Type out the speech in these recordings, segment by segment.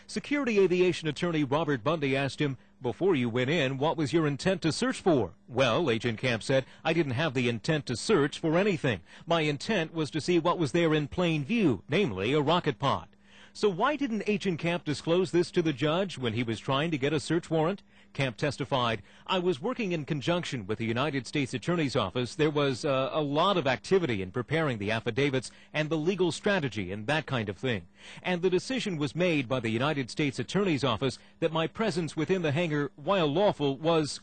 Security aviation attorney Robert Bundy asked him, "Before you went in, what was your intent to search for?" Well, Agent Camp said, "I didn't have the intent to search for anything. My intent was to see what was there in plain view, namely a rocket pod." So why didn't Agent Camp disclose this to the judge when he was trying to get a search warrant? Camp testified, "I was working in conjunction with the United States Attorney's Office. There was a lot of activity in preparing the affidavits and the legal strategy and that kind of thing. And the decision was made by the United States Attorney's Office that my presence within the hangar, while lawful, was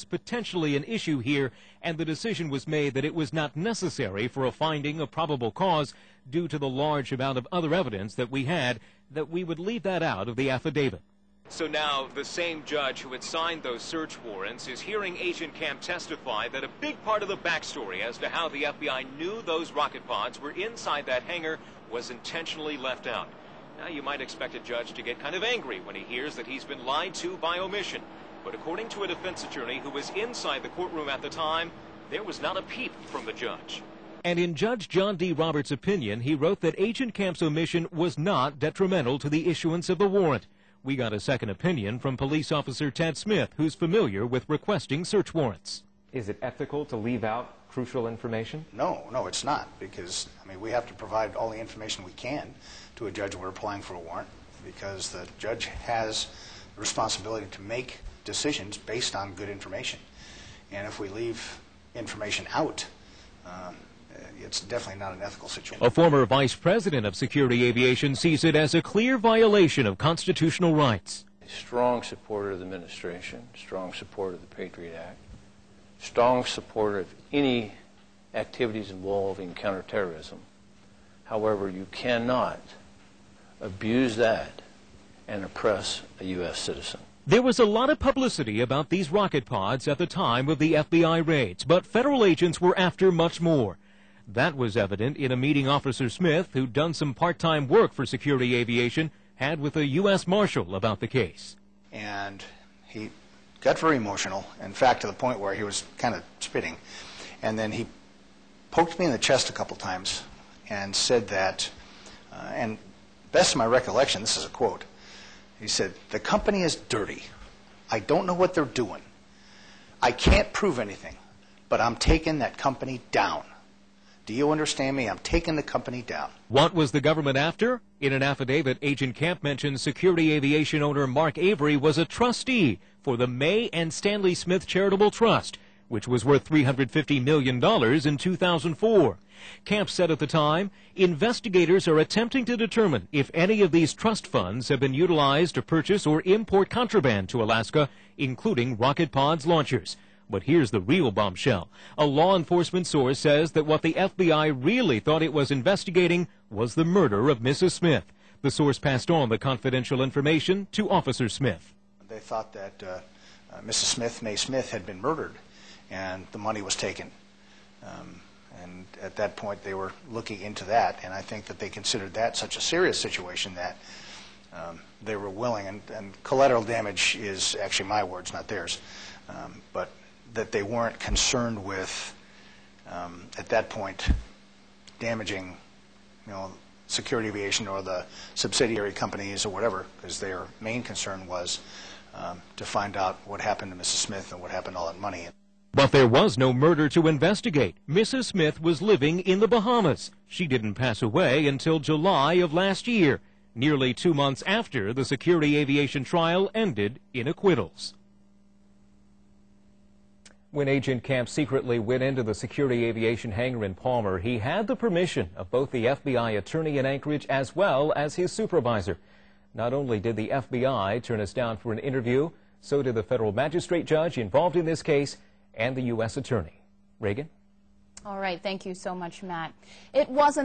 potentially an issue here, and the decision was made that it was not necessary for a finding of probable cause due to the large amount of other evidence that we had, that we would leave that out of the affidavit." So now the same judge who had signed those search warrants is hearing Agent Camp testify that a big part of the backstory as to how the FBI knew those rocket pods were inside that hangar was intentionally left out. Now you might expect a judge to get kind of angry when he hears that he's been lied to by omission. But according to a defense attorney who was inside the courtroom at the time, there was not a peep from the judge. And in Judge John D. Roberts' opinion, he wrote that Agent Camp's omission was not detrimental to the issuance of the warrant. We got a second opinion from Police Officer Ted Smith, who's familiar with requesting search warrants. Is it ethical to leave out crucial information? No, it's not, because, we have to provide all the information we can to a judge when we're applying for a warrant, because the judge has the responsibility to make decisions based on good information. And if we leave information out, it's definitely not an ethical situation. A former vice president of security aviation sees it as a clear violation of constitutional rights. Strong supporter of the administration, strong supporter of the Patriot Act, strong supporter of any activities involving counterterrorism. However, you cannot abuse that and oppress a U.S. citizen. There was a lot of publicity about these rocket pods at the time of the FBI raids, but federal agents were after much more. That was evident in a meeting Officer Smith, who'd done some part-time work for security aviation, had with a U.S. Marshal about the case. And he got very emotional, in fact, to the point where he was kind of spitting. And then he poked me in the chest a couple times and said that, and best of my recollection, this is a quote, he said, "The company is dirty. I don't know what they're doing. I can't prove anything, but I'm taking that company down. Do you understand me? I'm taking the company down." What was the government after? In an affidavit, Agent Camp mentioned security aviation owner Mark Avery was a trustee for the May and Stanley Smith Charitable Trust, which was worth $350 million in 2004. Camp said at the time, investigators are attempting to determine if any of these trust funds have been utilized to purchase or import contraband to Alaska, including rocket pods launchers. But here's the real bombshell. A law enforcement source says that what the FBI really thought it was investigating was the murder of Mrs. Smith. The source passed on the confidential information to Officer Smith. They thought that Mrs. Smith, May Smith, had been murdered and the money was taken. And at that point they were looking into that, and I think that they considered that such a serious situation that they were willing, and collateral damage is actually my words, not theirs, but that they weren't concerned with, at that point, damaging, security aviation or the subsidiary companies or whatever, because their main concern was to find out what happened to Mrs. Smith and what happened to all that money. But there was no murder to investigate. Mrs. Smith was living in the Bahamas. She didn't pass away until July of last year, nearly 2 months after the security aviation trial ended in acquittals. When Agent Camp secretly went into the security aviation hangar in Palmer, he had the permission of both the FBI attorney in Anchorage as well as his supervisor. Not only did the FBI turn us down for an interview, so did the federal magistrate judge involved in this case and the U.S. attorney. Reagan? All right, thank you so much, Matt. It wasn't